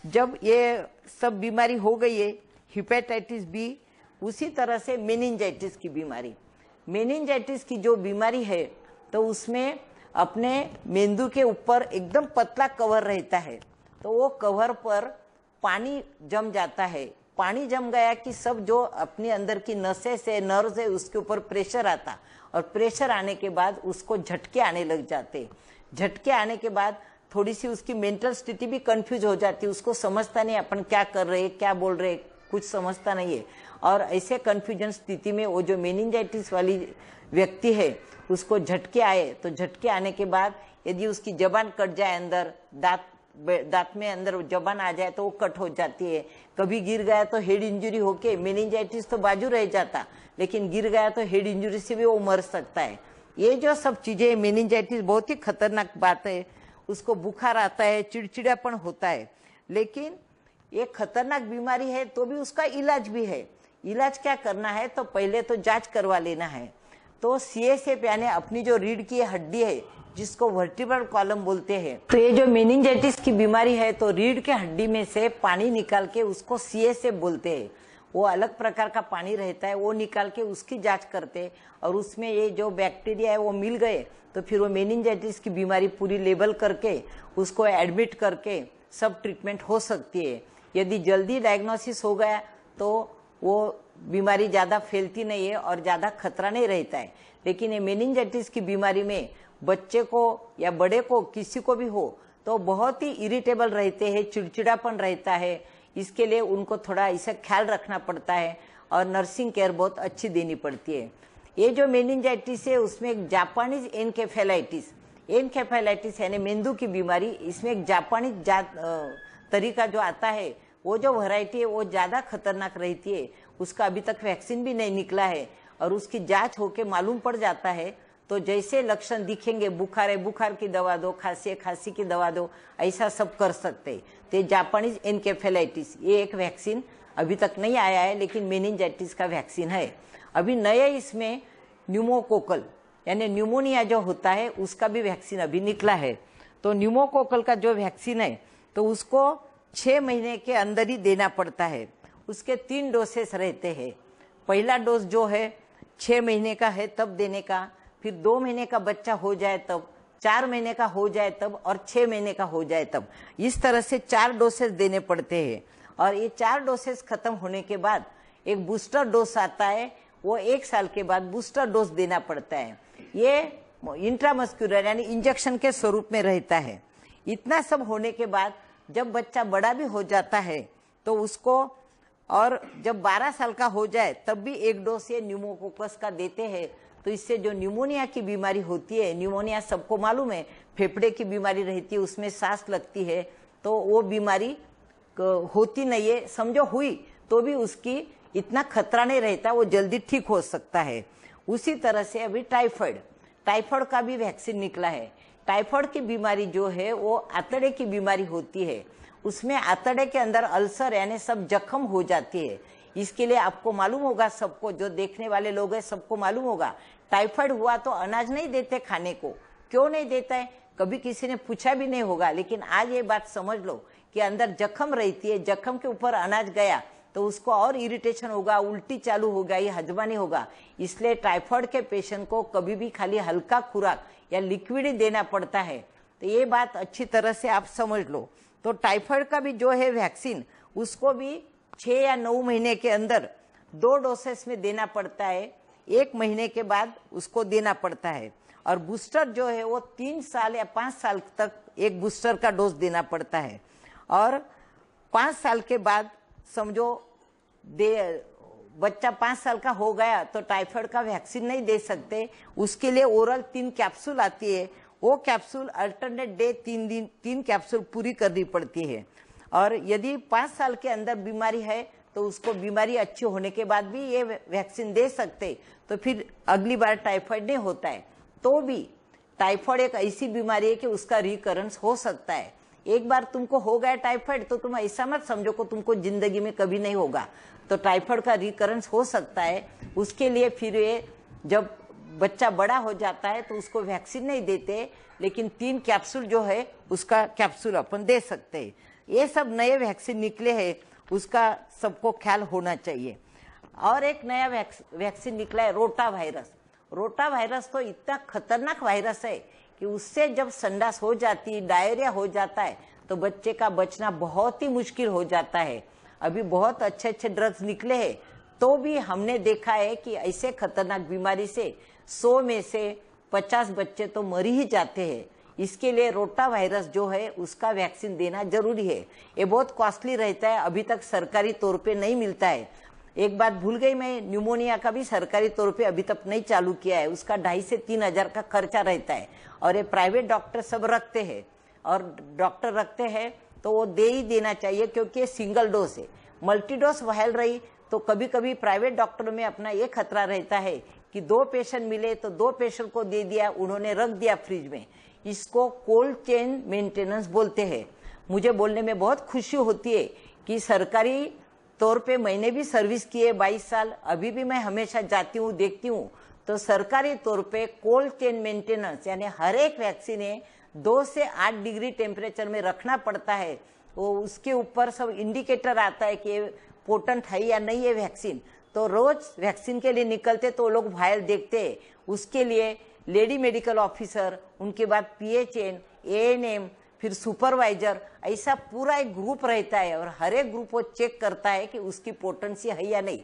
जब ये सब बीमारी हो गई है, हेपेटाइटिस बी, उसी तरह से मेनिंजाइटिस की बीमारी, मेनिंजाइटिस की जो बीमारी है तो उसमें अपने मेंदू के ऊपर एकदम पतला कवर रहता है, तो वो कवर पर पानी जम जाता है। पानी जम गया कि सब जो अपने अंदर की नसें से, नर्व्स है, उसके ऊपर प्रेशर आता, और प्रेशर आने के बाद उसको झटके आने लग जाते। झटके आने के बाद थोड़ी सी उसकी मेंटल स्थिति भी कंफ्यूज हो जाती है, उसको समझता नहीं अपन क्या कर रहे, क्या बोल रहे, कुछ समझता नहीं है। और ऐसे कंफ्यूजन स्थिति में वो जो मेनिंजाइटिस वाली व्यक्ति है उसको झटके आए, तो झटके आने के बाद यदि उसकी जबान कट जाए, अंदर दांत में अंदर जबान आ जाए तो वो कट हो जाती है। कभी गिर गया तो हेड इंजरी होके, मेनिंजाइटिस तो बाजू रह जाता, लेकिन गिर गया तो हेड इंजरी से भी वो मर सकता है। ये जो सब चीजें, मेनिंजाइटिस बहुत ही खतरनाक बात है। उसको बुखार आता है, चिड़चिड़ापन होता है, लेकिन ये खतरनाक बीमारी है तो भी उसका इलाज भी है। इलाज क्या करना है? तो पहले तो जांच करवा लेना है। तो सीएसएफ यानी अपनी जो रीढ़ की हड्डी है जिसको वर्टिब्रल कॉलम बोलते हैं, तो ये जो मेनिंजाइटिस की बीमारी है तो रीढ़ के हड्डी में से पानी निकाल के उसको सीएसएफ बोलते हैं। वो अलग प्रकार का पानी रहता है, वो निकाल के उसकी जांच करते, और उसमें ये जो बैक्टीरिया है वो मिल गए तो फिर वो मेनिंजाइटिस की बीमारी पूरी लेबल करके उसको एडमिट करके सब ट्रीटमेंट हो सकती है। यदि जल्दी डायग्नोसिस हो गया तो वो बीमारी ज्यादा फैलती नहीं है और ज्यादा खतरा नहीं रहता है। लेकिन ये मेनिंजाइटिस की बीमारी में बच्चे को या बड़े को, किसी को भी हो तो बहुत ही इरिटेबल रहते हैं, चिड़चिड़ापन रहता है। इसके लिए उनको थोड़ा इसे ख्याल रखना पड़ता है और नर्सिंग केयर बहुत अच्छी देनी पड़ती है। ये जो मेनिंजाइटिस है उसमें एक जापानीज एनकेफेलाइटिस यानी मेंदू की बीमारी, इसमें एक जापानीज तरीका जो आता है, वो जो वैरायटी है वो ज्यादा खतरनाक रहती है। उसका अभी तक वैक्सीन भी नहीं निकला है, और उसकी जांच होके मालूम पड़ जाता है तो जैसे लक्षण दिखेंगे, बुखार है बुखार की दवा दो, खांसी है खांसी की दवा दो, ऐसा सब कर सकते हैं। तो जापानीज एनकेफेलाइटिस, ये एक वैक्सीन अभी तक नहीं आया है, लेकिन मेनिंजाइटिस का वैक्सीन है। अभी नए इसमें न्यूमोकोकल यानी न्यूमोनिया जो होता है उसका भी वैक्सीन अभी निकला है। तो न्यूमोकोकल का जो वैक्सीन है तो उसको 6 महीने के अंदर ही देना पड़ता है। उसके 3 डोसेस रहते हैं। पहला डोज जो है 6 महीने का है तब देने का, फिर 2 महीने का बच्चा हो जाए तब, 4 महीने का हो जाए तब और 6 महीने का हो जाए तब। इस तरह से 4 डोसेस देने पड़ते हैं। और ये 4 डोसेस खत्म होने के बाद एक बूस्टर डोज आता है, वो 1 साल के बाद बूस्टर डोज देना पड़ता है। ये इंट्रामस्क्यूलर यानी इंजेक्शन के स्वरूप में रहता है। इतना सब होने के बाद जब बच्चा बड़ा भी हो जाता है तो उसको, और जब 12 साल का हो जाए तब भी 1 डोज ये न्यूमोकोकस का देते हैं। तो इससे जो न्यूमोनिया की बीमारी होती है, न्यूमोनिया सबको मालूम है, फेफड़े की बीमारी रहती है, उसमें सांस लगती है, तो वो बीमारी होती नहीं है, समझो हुई तो भी उसकी इतना खतरा नहीं रहता, वो जल्दी ठीक हो सकता है। उसी तरह से अभी टाइफाइड का भी वैक्सीन निकला है। टाइफाइड की बीमारी जो है वो आंतड़े की बीमारी होती है, उसमें आंतड़े के अंदर अल्सर यानी सब जख्म हो जाती है। इसके लिए आपको मालूम होगा, सबको जो देखने वाले लोग हैं सबको मालूम होगा, टाइफाइड हुआ तो अनाज नहीं देते खाने को। क्यों नहीं देता है, कभी किसी ने पूछा भी नहीं होगा, लेकिन आज ये बात समझ लो कि अंदर जख्म रहती है, जख्म के ऊपर अनाज गया तो उसको और इरिटेशन होगा, उल्टी चालू होगा, ये हजमा नहीं होगा। इसलिए टाइफाइड के पेशेंट को कभी भी खाली हल्का खुराक या लिक्विड ही देना पड़ता है। तो ये बात अच्छी तरह से आप समझ लो। तो टाइफाइड का भी जो है वैक्सीन, उसको भी 6 या 9 महीने के अंदर 2 डोसेस में देना पड़ता है, 1 महीने के बाद उसको देना पड़ता है। और बूस्टर जो है वो 3 साल या 5 साल तक एक बूस्टर का डोज देना पड़ता है। और 5 साल के बाद समझो बच्चा 5 साल का हो गया तो टाइफाइड का वैक्सीन नहीं दे सकते, उसके लिए ओरल 3 कैप्सूल आती है, वो कैप्सूल अल्टरनेट डे 3 कैप्सूल पूरी करनी पड़ती है। और यदि 5 साल के अंदर बीमारी है तो उसको बीमारी अच्छी होने के बाद भी ये वैक्सीन दे सकते, तो फिर अगली बार टाइफाइड नहीं होता है। तो भी टाइफाइड एक ऐसी बीमारी है कि उसका रिकरेंस हो सकता है। एक बार तुमको हो गया टाइफाइड तो तुम ऐसा मत समझो कि तुमको जिंदगी में कभी नहीं होगा, तो टाइफाइड का रिकरेंस हो सकता है। उसके लिए फिर ये जब बच्चा बड़ा हो जाता है तो उसको वैक्सीन नहीं देते, लेकिन 3 कैप्सूल जो है उसका कैप्सूल अपन दे सकते हैं। ये सब नए वैक्सीन निकले हैं, उसका सबको ख्याल होना चाहिए। और एक नया वैक्सीन निकला है रोटा वायरस तो इतना खतरनाक वायरस है कि उससे जब संडास हो जाती, डायरिया हो जाता है तो बच्चे का बचना बहुत ही मुश्किल हो जाता है। अभी बहुत अच्छे अच्छे ड्रग्स निकले हैं, तो भी हमने देखा है कि ऐसे खतरनाक बीमारी से 100 में से 50 बच्चे तो मर ही जाते हैं। इसके लिए रोटा वायरस जो है उसका वैक्सीन देना जरूरी है। ये बहुत कॉस्टली रहता है, अभी तक सरकारी तौर पे नहीं मिलता है। एक बात भूल गई मैं, न्यूमोनिया का भी सरकारी तौर पे अभी तक नहीं चालू किया है, उसका 2.5 से 3 हजार का खर्चा रहता है। और ये प्राइवेट डॉक्टर सब रखते हैं, और डॉक्टर रखते हैं तो वो दे ही देना चाहिए, क्योंकि सिंगल डोज है। मल्टी डोज वायल रही तो कभी कभी प्राइवेट डॉक्टर में अपना ये खतरा रहता है कि 2 पेशेंट मिले तो 2 पेशेंट को दे दिया, उन्होंने रख दिया फ्रिज में। इसको कोल्ड चेन मेंटेनेंस बोलते हैं। मुझे बोलने में बहुत खुशी होती है कि सरकारी तौर पे मैंने भी सर्विस की है 22 साल, अभी भी मैं हमेशा जाती हूँ, देखती हूँ। तो सरकारी तौर पे कोल्ड चेन मेंटेनेंस यानी हर एक वैक्सीन है 2 से 8 डिग्री टेम्परेचर में रखना पड़ता है। वो उसके ऊपर सब इंडिकेटर आता है कि पोटेंट है या नहीं है वैक्सीन। तो रोज वैक्सीन के लिए निकलते तो लोग वायल देखते हैं, उसके लिए लेडी मेडिकल ऑफिसर, उनके बाद PHN, ANM, फिर सुपरवाइजर, ऐसा पूरा एक ग्रुप रहता है और हर एक ग्रुप वो चेक करता है कि उसकी पोटेंसी है या नहीं।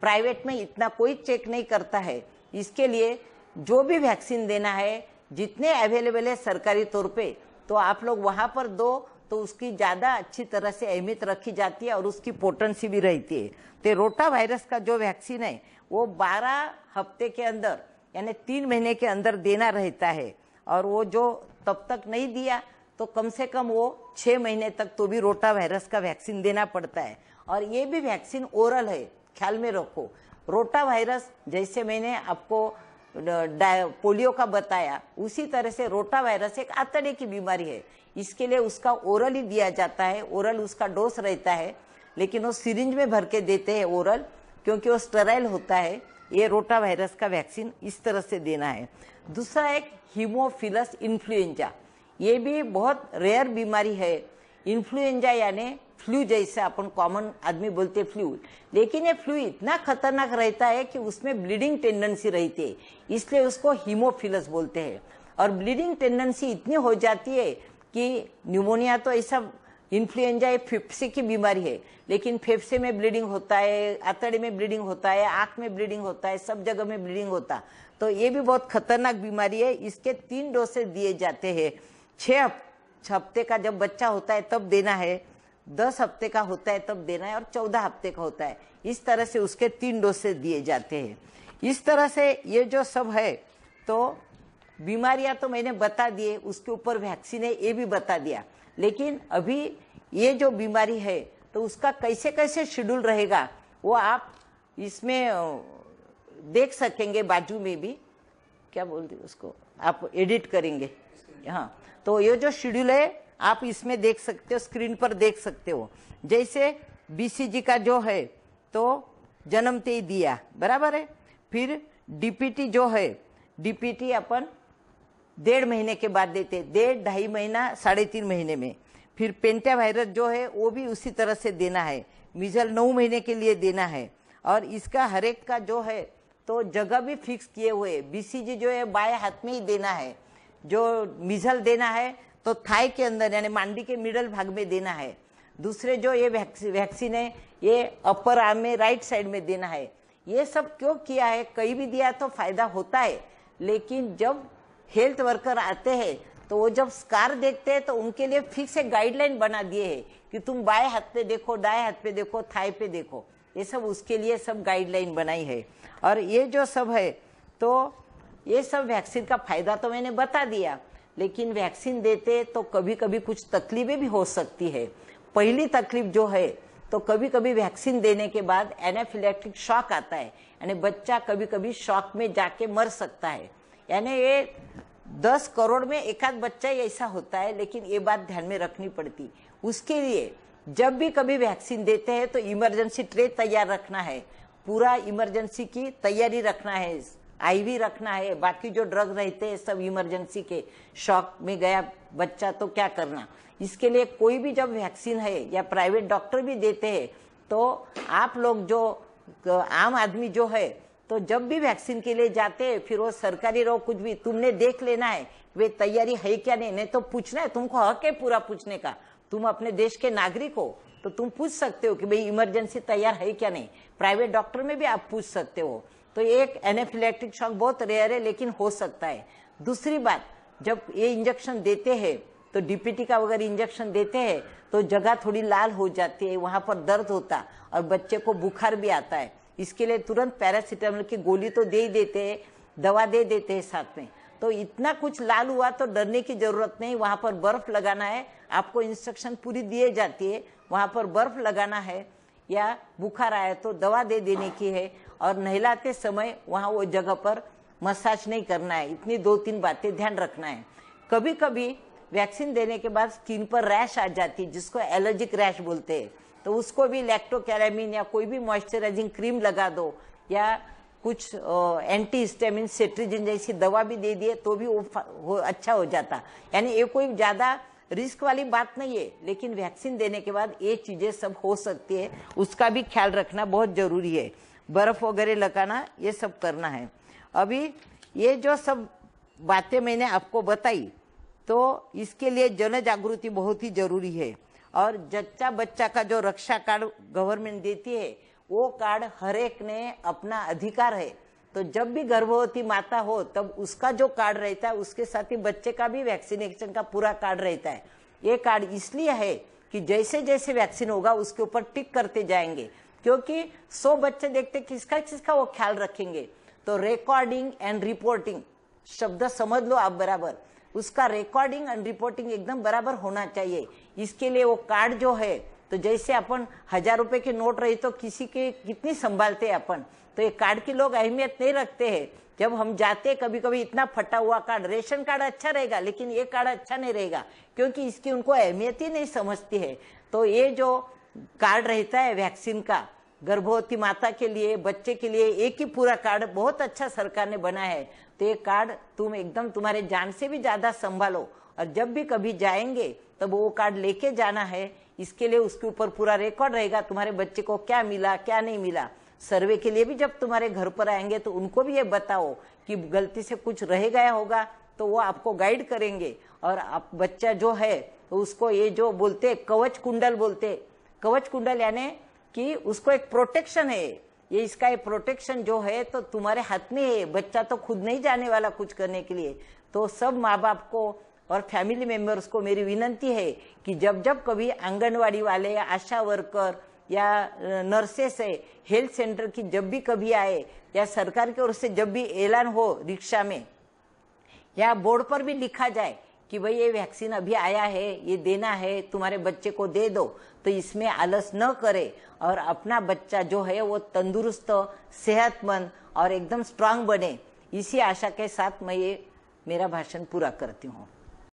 प्राइवेट में इतना कोई चेक नहीं करता है। इसके लिए जो भी वैक्सीन देना है, जितने अवेलेबल है सरकारी तौर पे, तो आप लोग वहां पर दो, तो उसकी ज्यादा अच्छी तरह से अहमियत रखी जाती है और उसकी पोटेंसी भी रहती है। तो रोटा वायरस का जो वैक्सीन है वो 12 हफ्ते के अंदर यानी 3 महीने के अंदर देना रहता है। और वो जो तब तक नहीं दिया तो कम से कम वो 6 महीने तक तो भी रोटा वायरस का वैक्सीन देना पड़ता है। और ये भी वैक्सीन ओरल है, ख्याल में रखो। रोटा वायरस जैसे मैंने आपको पोलियो का बताया, उसी तरह से रोटा वायरस एक आंतड़े की बीमारी है। इसके लिए उसका ओरल ही दिया जाता है, ओरल उसका डोज रहता है, लेकिन वो सिरिंज में भर के देते हैं ओरल, क्योंकि वो स्टेराइल होता है। ये रोटा वायरस का वैक्सीन इस तरह से देना है। दूसरा एक हीमोफिलस इन्फ्लुएंजा, ये भी बहुत रेयर बीमारी है। इन्फ्लुएंजा यानी फ्लू जैसे अपन कॉमन आदमी बोलते फ्लू, लेकिन ये फ्लू इतना खतरनाक रहता है कि उसमें ब्लीडिंग टेंडेंसी रहती है, इसलिए उसको हीमोफिलस बोलते हैं। और ब्लीडिंग टेंडेंसी इतनी हो जाती है कि न्यूमोनिया तो ऐसा इन्फ्लुएंजा एक फेफड़े की बीमारी है, लेकिन फेफड़े में ब्लीडिंग होता है, आंतड़े में ब्लीडिंग होता है, आंख में ब्लीडिंग होता है, सब जगह में ब्लीडिंग होता। तो ये भी बहुत खतरनाक बीमारी है। इसके 3 डोसेज दिए जाते हैं। 6 हफ्ते का जब बच्चा होता है तब देना है, 10 हफ्ते का होता है तब देना है, और 14 हफ्ते का होता है। इस तरह से उसके 3 डोसेज दिए जाते हैं। इस तरह से ये जो सब है, तो बीमारियां तो मैंने बता दिए, उसके ऊपर वैक्सीन है ये भी बता दिया। लेकिन अभी ये जो बीमारी है तो उसका कैसे कैसे शेड्यूल रहेगा वो आप इसमें देख सकेंगे। बाजू में भी क्या बोलते उसको आप एडिट करेंगे, हाँ, तो ये जो शेड्यूल है आप इसमें देख सकते हो, स्क्रीन पर देख सकते हो। जैसे बीसीजी का जो है तो जन्मते ही दिया, बराबर है। फिर डीपीटी जो है, डीपीटी अपन 1.5 महीने के बाद देते, 1.5 2.5 महीना 3.5 महीने में। फिर पेंटावायरस जो है वो भी उसी तरह से देना है। मीजल 9 महीने के लिए देना है। और इसका हर एक का जो है तो जगह भी फिक्स किए हुए। बीसीजी जो है बाएं हाथ में ही देना है। जो मीजल देना है तो थाई के अंदर यानी मांडी के मिडल भाग में देना है। दूसरे जो ये वैक्सीन है ये अपर आर्म में राइट साइड में देना है। ये सब क्यों किया है, कहीं भी दिया तो फायदा होता है, लेकिन जब हेल्थ वर्कर आते हैं तो वो जब स्कार देखते हैं तो उनके लिए फिक्स एक गाइडलाइन बना दिए है कि तुम बाएं हाथ पे देखो, दाएं हाथ पे देखो, थाई पे देखो। ये सब उसके लिए सब गाइडलाइन बनाई है। और ये जो सब है तो ये सब वैक्सीन का फायदा तो मैंने बता दिया, लेकिन वैक्सीन देते तो कभी कभी कुछ तकलीफें भी हो सकती है। पहली तकलीफ जो है तो कभी कभी वैक्सीन देने के बाद एनाफिलैक्टिक शॉक आता है, यानी बच्चा कभी कभी शॉक में जाके मर सकता है। यानी ये 10 करोड़ में एक आध बच्चा ही ऐसा होता है, लेकिन ये बात ध्यान में रखनी पड़ती। उसके लिए जब भी कभी वैक्सीन देते हैं तो इमरजेंसी ट्रे तैयार रखना है, पूरा इमरजेंसी की तैयारी रखना है, आईवी रखना है, बाकी जो ड्रग रहते हैं सब इमरजेंसी के। शॉक में गया बच्चा तो क्या करना। इसके लिए कोई भी जब वैक्सीन है या प्राइवेट डॉक्टर भी देते हैं तो आप लोग जो आम आदमी जो है तो जब भी वैक्सीन के लिए जाते हैं, फिर वो सरकारी रहो कुछ भी, तुमने देख लेना है वे तैयारी है क्या नहीं तो पूछना है। तुमको हक है पूरा पूछने का, तुम अपने देश के नागरिक हो तो तुम पूछ सकते हो कि भाई इमरजेंसी तैयार है क्या नहीं। प्राइवेट डॉक्टर में भी आप पूछ सकते हो। तो एक एनाफिलैक्टिक शॉक बहुत रेयर है, लेकिन हो सकता है। दूसरी बात, जब ये इंजेक्शन देते हैं तो डीपीटी का अगर इंजेक्शन देते हैं तो जगह थोड़ी लाल हो जाती है, वहां पर दर्द होता और बच्चे को बुखार भी आता है। इसके लिए तुरंत पैरासीटामोल की गोली तो दे ही देते हैं, दवा दे देते हैं साथ में। तो इतना कुछ लाल हुआ तो डरने की जरूरत नहीं। वहां पर बर्फ लगाना है, आपको इंस्ट्रक्शन पूरी दिए जाती है, वहां पर बर्फ लगाना है, या बुखार आया तो दवा दे देने की है। और नहलाते समय वहां वो जगह पर मसाज नहीं करना है। इतनी 2-3 बातें ध्यान रखना है। कभी कभी वैक्सीन देने के बाद स्किन पर रैश आ जाती है, जिसको एलर्जिक रैश बोलते हैं, तो उसको भी लैक्टोकैलामिन या कोई भी मॉइस्चराइजिंग क्रीम लगा दो, या कुछ एंटी हिस्टामिन सेट्रिजिन जैसी दवा भी दे दिए तो भी वो अच्छा हो जाता। यानी ये कोई ज्यादा रिस्क वाली बात नहीं है, लेकिन वैक्सीन देने के बाद ये चीजें सब हो सकती है, उसका भी ख्याल रखना बहुत जरूरी है। बर्फ वगैरह लगाना, ये सब करना है। अभी ये जो सब बातें मैंने आपको बताई तो इसके लिए जन जागृति बहुत ही जरूरी है। और जच्चा बच्चा का जो रक्षा कार्ड गवर्नमेंट देती है वो कार्ड हर एक ने अपना अधिकार है। तो जब भी गर्भवती माता हो तब उसका जो कार्ड रहता है उसके साथ ही बच्चे का भी वैक्सीनेशन का पूरा कार्ड रहता है। ये कार्ड इसलिए है कि जैसे जैसे वैक्सीन होगा उसके ऊपर टिक करते जाएंगे, क्योंकि 100 बच्चे देखते किसका किसका वो ख्याल रखेंगे। तो रिकॉर्डिंग एंड रिपोर्टिंग शब्द समझ लो आप बराबर, उसका रिकॉर्डिंग एंड रिपोर्टिंग एकदम बराबर होना चाहिए। इसके लिए वो कार्ड जो है, तो जैसे अपन 1000 रुपए के नोट रही तो किसी के कितनी संभालते हैं अपन, तो ये कार्ड की लोग अहमियत नहीं रखते हैं। जब हम जाते कभी कभी इतना फटा हुआ कार्ड, रेशन कार्ड अच्छा रहेगा लेकिन ये कार्ड अच्छा नहीं रहेगा, क्योंकि इसकी उनको अहमियत ही नहीं समझती है। तो ये जो कार्ड रहता है वैक्सीन का, गर्भवती माता के लिए, बच्चे के लिए एक ही पूरा कार्ड बहुत अच्छा सरकार ने बनाया है। तो ये कार्ड तुम एकदम तुम्हारे जान से भी ज्यादा संभालो और जब भी कभी जाएंगे तब वो कार्ड लेके जाना है। इसके लिए उसके ऊपर पूरा रिकॉर्ड रहेगा, तुम्हारे बच्चे को क्या मिला क्या नहीं मिला। सर्वे के लिए भी जब तुम्हारे घर पर आएंगे तो उनको भी ये बताओ कि गलती से कुछ रह गया होगा तो वो आपको गाइड करेंगे। और आप बच्चा जो है तो उसको ये जो बोलते कवच कुंडल बोलते, कवच कुंडल यानी कि उसको एक प्रोटेक्शन है। ये इसका एक प्रोटेक्शन जो है तो तुम्हारे हाथ में है, बच्चा तो खुद नहीं जाने वाला कुछ करने के लिए। तो सब माँ बाप को और फैमिली मेंबर्स को मेरी विनंती है कि जब जब कभी आंगनवाड़ी वाले, आशा वर्कर या नर्सेस है, हेल्थ सेंटर की जब भी कभी आए या सरकार की ओर से जब भी ऐलान हो रिक्शा में या बोर्ड पर भी लिखा जाए कि भाई ये वैक्सीन अभी आया है, ये देना है, तुम्हारे बच्चे को दे दो, तो इसमें आलस न करे और अपना बच्चा जो है वो तंदुरुस्त, सेहतमंद और एकदम स्ट्रांग बने। इसी आशा के साथ मैं ये मेरा भाषण पूरा करती हूँ।